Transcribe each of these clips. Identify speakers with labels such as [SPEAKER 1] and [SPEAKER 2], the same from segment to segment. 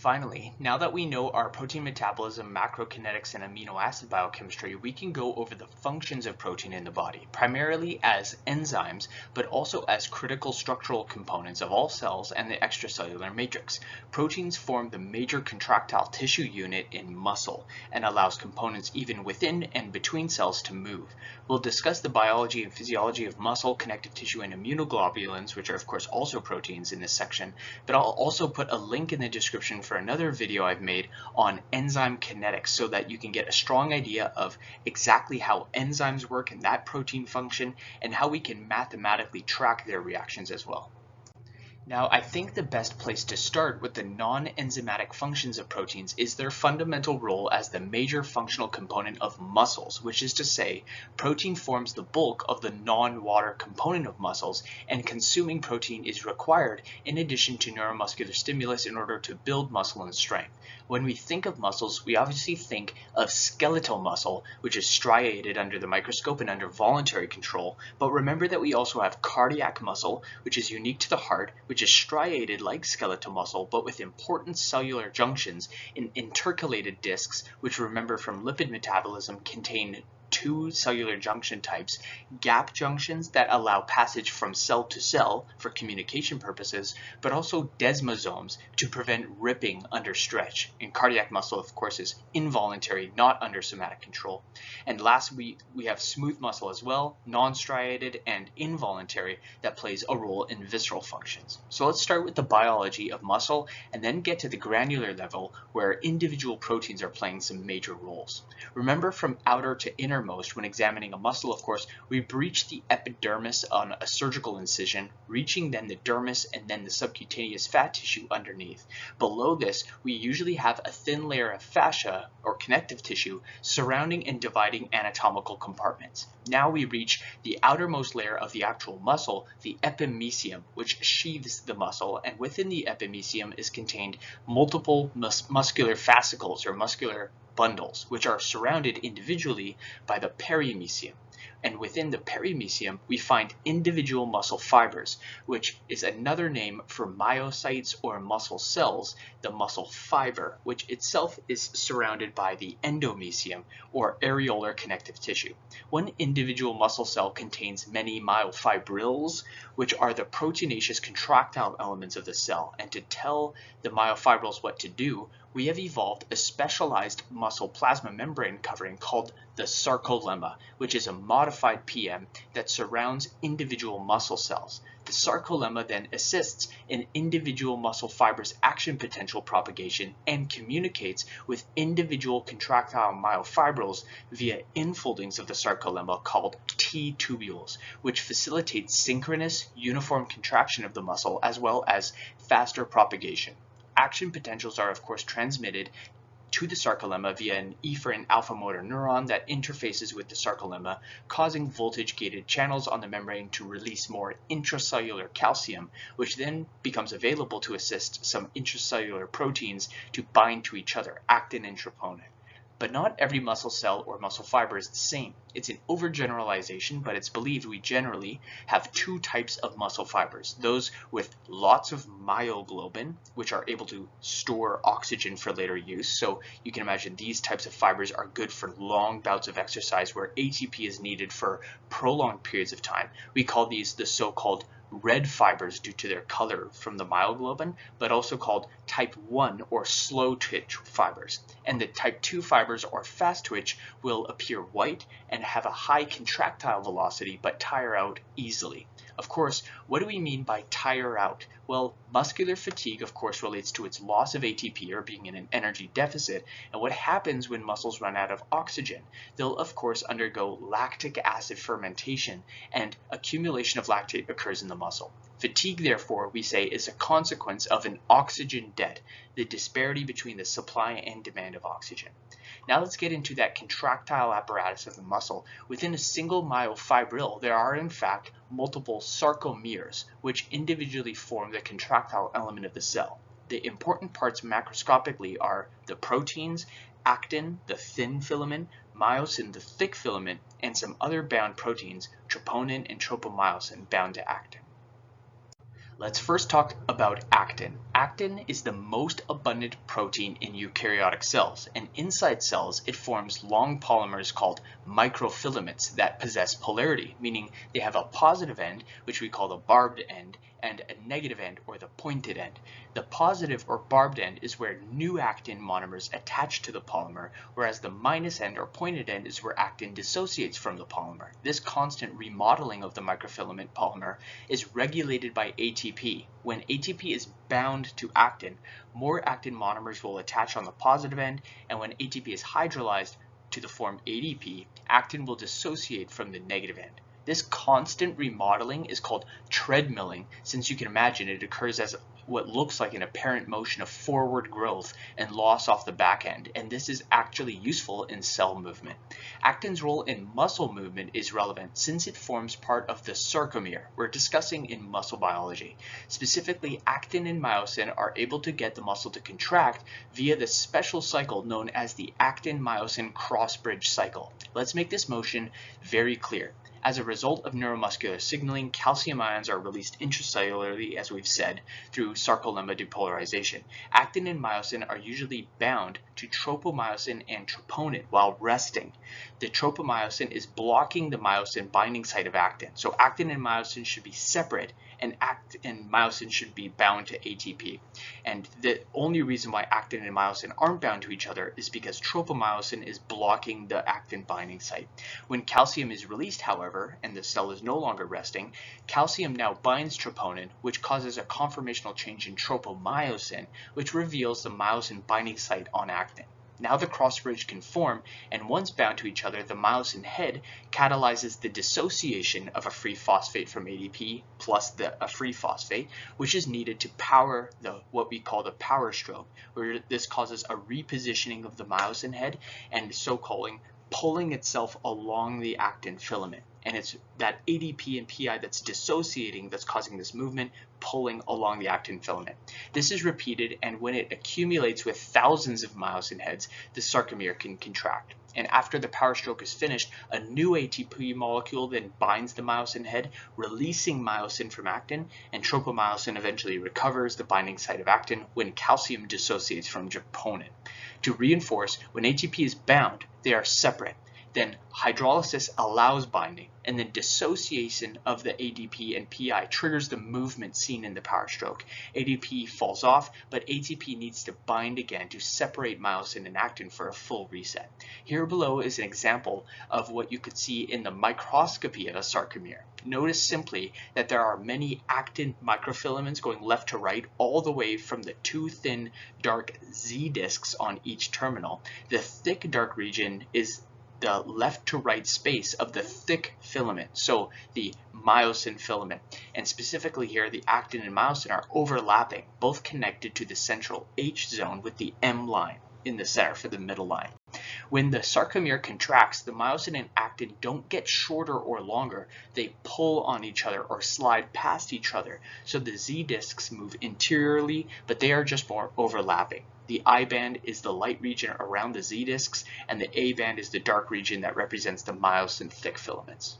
[SPEAKER 1] Finally, now that we know our protein metabolism, macrokinetics, and amino acid biochemistry, we can go over the functions of protein in the body, primarily as enzymes, but also as critical structural components of all cells and the extracellular matrix. Proteins form the major contractile tissue unit in muscle and allows components even within and between cells to move. We'll discuss the biology and physiology of muscle, connective tissue, and immunoglobulins, which are of course also proteins in this section, but I'll also put a link in the description for another video I've made on enzyme kinetics so that you can get a strong idea of exactly how enzymes work and that protein function and how we can mathematically track their reactions as well. Now, I think the best place to start with the non-enzymatic functions of proteins is their fundamental role as the major functional component of muscles, which is to say, protein forms the bulk of the non-water component of muscles, and consuming protein is required in addition to neuromuscular stimulus in order to build muscle and strength. When we think of muscles, we obviously think of skeletal muscle, which is striated under the microscope and under voluntary control, but remember that we also have cardiac muscle, which is unique to the heart, which is striated like skeletal muscle, but with important cellular junctions in intercalated discs, which remember from lipid metabolism contain two cellular junction types: gap junctions that allow passage from cell to cell for communication purposes, but also desmosomes to prevent ripping under stretch. And cardiac muscle, of course, is involuntary, not under somatic control. And last, we have smooth muscle as well, non-striated and involuntary, that plays a role in visceral functions. So let's start with the biology of muscle and then get to the granular level where individual proteins are playing some major roles. Remember, from outer to innermost, when examining a muscle, of course, we breach the epidermis on a surgical incision, reaching then the dermis and then the subcutaneous fat tissue underneath. Below this, we usually have a thin layer of fascia or connective tissue surrounding and dividing anatomical compartments. Now we reach the outermost layer of the actual muscle, the epimysium, which sheathes the muscle, and within the epimysium is contained multiple muscular fascicles or muscular bundles, which are surrounded individually by the perimysium. And within the perimysium, we find individual muscle fibers, which is another name for myocytes or muscle cells, the muscle fiber, which itself is surrounded by the endomysium or areolar connective tissue. One individual muscle cell contains many myofibrils, which are the proteinaceous contractile elements of the cell. And to tell the myofibrils what to do, we have evolved a specialized muscle plasma membrane covering called the sarcolemma, which is a modified PM that surrounds individual muscle cells. The sarcolemma then assists in individual muscle fibers' action potential propagation and communicates with individual contractile myofibrils via infoldings of the sarcolemma called T-tubules, which facilitate synchronous, uniform contraction of the muscle as well as faster propagation. Action potentials are, of course, transmitted to the sarcolemma via an efferent alpha motor neuron that interfaces with the sarcolemma, causing voltage-gated channels on the membrane to release more intracellular calcium, which then becomes available to assist some intracellular proteins to bind to each other, actin and troponin. But not every muscle cell or muscle fiber is the same. It's an overgeneralization, but it's believed we generally have two types of muscle fibers: those with lots of myoglobin, which are able to store oxygen for later use. So you can imagine these types of fibers are good for long bouts of exercise where ATP is needed for prolonged periods of time. We call these the so-called red fibers due to their color from the myoglobin, but also called type 1 or slow twitch fibers. And the type 2 fibers or fast twitch will appear white and have a high contractile velocity but tire out easily. Of course, what do we mean by tire out? Well, muscular fatigue, of course, relates to its loss of ATP or being in an energy deficit. And what happens when muscles run out of oxygen? They'll, of course, undergo lactic acid fermentation, and accumulation of lactate occurs in the muscle. Fatigue, therefore, we say, is a consequence of an oxygen debt, the disparity between the supply and demand of oxygen. Now let's get into that contractile apparatus of the muscle. Within a single myofibril, there are in fact multiple sarcomeres, which individually form the contractile element of the cell. The important parts macroscopically are the proteins, actin, the thin filament, myosin, the thick filament, and some other bound proteins, troponin and tropomyosin, bound to actin. Let's first talk about actin. Actin is the most abundant protein in eukaryotic cells, and inside cells it forms long polymers called microfilaments that possess polarity, meaning they have a positive end, which we call the barbed end, and a negative end, or the pointed end. The positive or barbed end is where new actin monomers attach to the polymer, whereas the minus end or pointed end is where actin dissociates from the polymer. This constant remodeling of the microfilament polymer is regulated by ATP. When ATP is bound to actin, more actin monomers will attach on the positive end, and when ATP is hydrolyzed to the form ADP, actin will dissociate from the negative end. This constant remodeling is called treadmilling, since you can imagine it occurs as what looks like an apparent motion of forward growth and loss off the back end, and this is actually useful in cell movement. Actin's role in muscle movement is relevant since it forms part of the sarcomere we're discussing in muscle biology. Specifically, actin and myosin are able to get the muscle to contract via the special cycle known as the actin-myosin cross-bridge cycle. Let's make this motion very clear. As a result of neuromuscular signaling, calcium ions are released intracellularly, as we've said, through sarcolemma depolarization. Actin and myosin are usually bound to tropomyosin and troponin while resting. The tropomyosin is blocking the myosin binding site of actin. So actin and myosin should be separate, and myosin should be bound to ATP. And the only reason why actin and myosin aren't bound to each other is because tropomyosin is blocking the actin binding site. When calcium is released, however, and the cell is no longer resting, calcium now binds troponin, which causes a conformational change in tropomyosin, which reveals the myosin binding site on actin. Now the cross-bridge can form, and once bound to each other, the myosin head catalyzes the dissociation of a free phosphate from ADP plus a free phosphate, which is needed to power what we call the power stroke, where this causes a repositioning of the myosin head and so-calling pulling itself along the actin filament. And it's that ADP and PI that's dissociating that's causing this movement, pulling along the actin filament. This is repeated, and when it accumulates with thousands of myosin heads, the sarcomere can contract. And after the power stroke is finished, a new ATP molecule then binds the myosin head, releasing myosin from actin, and tropomyosin eventually recovers the binding site of actin when calcium dissociates from troponin. To reinforce, when ATP is bound, they are separate. Then hydrolysis allows binding, and then dissociation of the ADP and PI triggers the movement seen in the power stroke. ADP falls off, but ATP needs to bind again to separate myosin and actin for a full reset. Here below is an example of what you could see in the microscopy of a sarcomere. Notice simply that there are many actin microfilaments going left to right, all the way from the two thin dark Z discs on each terminal. The thick dark region is the left to right space of the thick filament, so the myosin filament. And specifically here, the actin and myosin are overlapping, both connected to the central H zone with the M line in the center for the middle line. When the sarcomere contracts, the myosin and actin don't get shorter or longer. They pull on each other or slide past each other. So the Z discs move interiorly, but they are just more overlapping. The I band is the light region around the Z discs, and the A band is the dark region that represents the myosin thick filaments.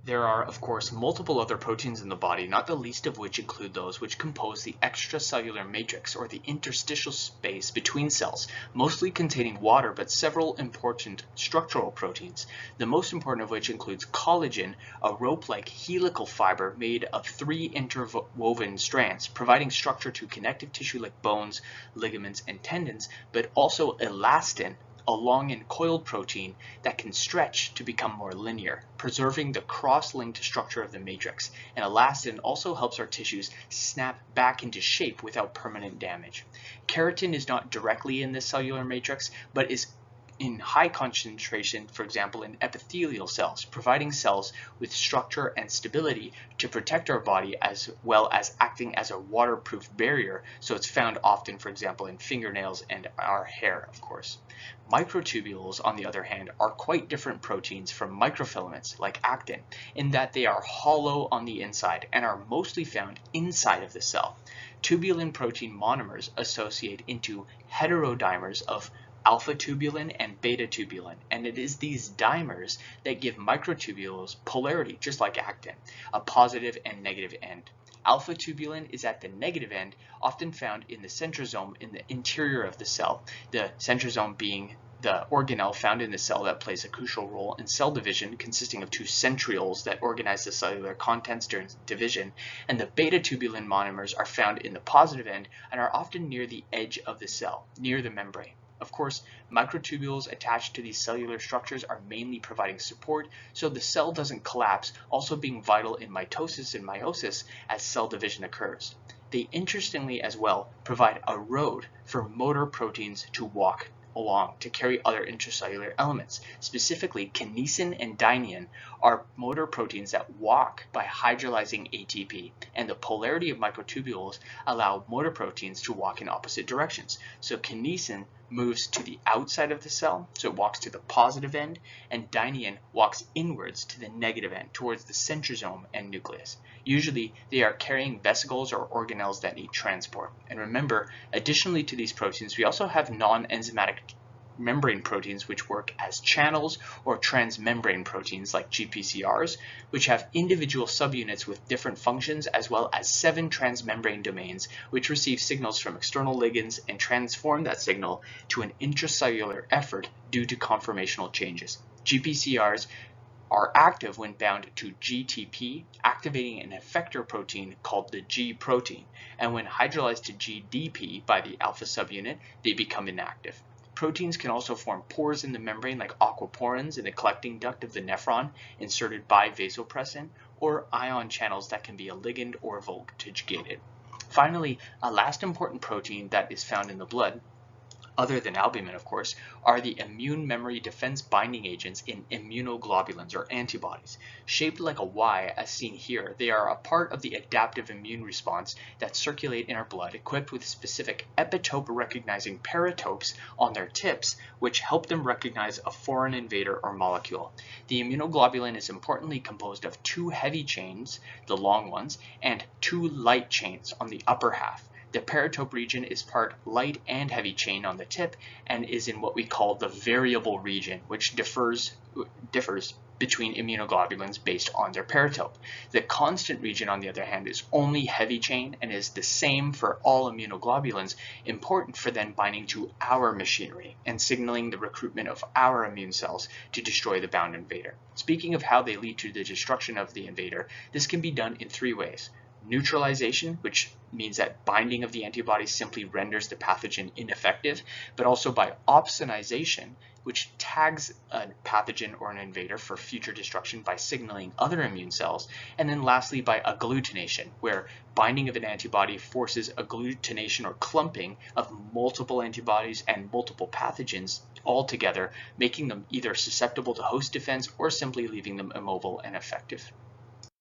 [SPEAKER 1] There are, of course, multiple other proteins in the body, not the least of which include those which compose the extracellular matrix, or the interstitial space between cells, mostly containing water, but several important structural proteins, the most important of which includes collagen, a rope-like helical fiber made of 3 interwoven strands, providing structure to connective tissue like bones, ligaments, and tendons, but also elastin, a long and coiled protein that can stretch to become more linear, preserving the cross-linked structure of the matrix. And elastin also helps our tissues snap back into shape without permanent damage. Keratin is not directly in this cellular matrix, but is in high concentration, for example, in epithelial cells, providing cells with structure and stability to protect our body, as well as acting as a waterproof barrier. So it's found often, for example, in fingernails and our hair, of course. Microtubules, on the other hand, are quite different proteins from microfilaments like actin, in that they are hollow on the inside and are mostly found inside of the cell. Tubulin protein monomers associate into heterodimers of alpha-tubulin and beta-tubulin, and it is these dimers that give microtubules polarity, just like actin, a positive and negative end. Alpha-tubulin is at the negative end, often found in the centrosome in the interior of the cell, the centrosome being the organelle found in the cell that plays a crucial role in cell division, consisting of two centrioles that organize the cellular contents during division, and the beta-tubulin monomers are found in the positive end and are often near the edge of the cell, near the membrane. Of course, microtubules attached to these cellular structures are mainly providing support so the cell doesn't collapse, also being vital in mitosis and meiosis as cell division occurs. They interestingly as well provide a road for motor proteins to walk along to carry other intracellular elements. Specifically, kinesin and dynein are motor proteins that walk by hydrolyzing ATP, and the polarity of microtubules allow motor proteins to walk in opposite directions. So kinesin moves to the outside of the cell, so it walks to the positive end, and dynein walks inwards to the negative end, towards the centrosome and nucleus. Usually, they are carrying vesicles or organelles that need transport. And remember, additionally to these proteins, we also have non-enzymatic membrane proteins which work as channels, or transmembrane proteins like GPCRs, which have individual subunits with different functions, as well as 7 transmembrane domains which receive signals from external ligands and transform that signal to an intracellular effort due to conformational changes. GPCRs are active when bound to GTP, activating an effector protein called the G protein, and when hydrolyzed to GDP by the alpha subunit, they become inactive. Proteins can also form pores in the membrane, like aquaporins in the collecting duct of the nephron inserted by vasopressin, or ion channels that can be a ligand or voltage gated. Finally, a last important protein that is found in the blood, other than albumin of course, are the immune memory defense binding agents in immunoglobulins, or antibodies. Shaped like a Y as seen here, they are a part of the adaptive immune response that circulate in our blood, equipped with specific epitope recognizing paratopes on their tips, which help them recognize a foreign invader or molecule. The immunoglobulin is importantly composed of 2 heavy chains, the long ones, and 2 light chains on the upper half. The paratope region is part light and heavy chain on the tip and is in what we call the variable region, which differs between immunoglobulins based on their paratope. The constant region, on the other hand, is only heavy chain and is the same for all immunoglobulins, important for then binding to our machinery and signaling the recruitment of our immune cells to destroy the bound invader. Speaking of how they lead to the destruction of the invader, this can be done in 3 ways. Neutralization, which means that binding of the antibody simply renders the pathogen ineffective, but also by opsonization, which tags a pathogen or an invader for future destruction by signaling other immune cells, and then lastly by agglutination, where binding of an antibody forces agglutination or clumping of multiple antibodies and multiple pathogens all together, making them either susceptible to host defense or simply leaving them immobile and ineffective.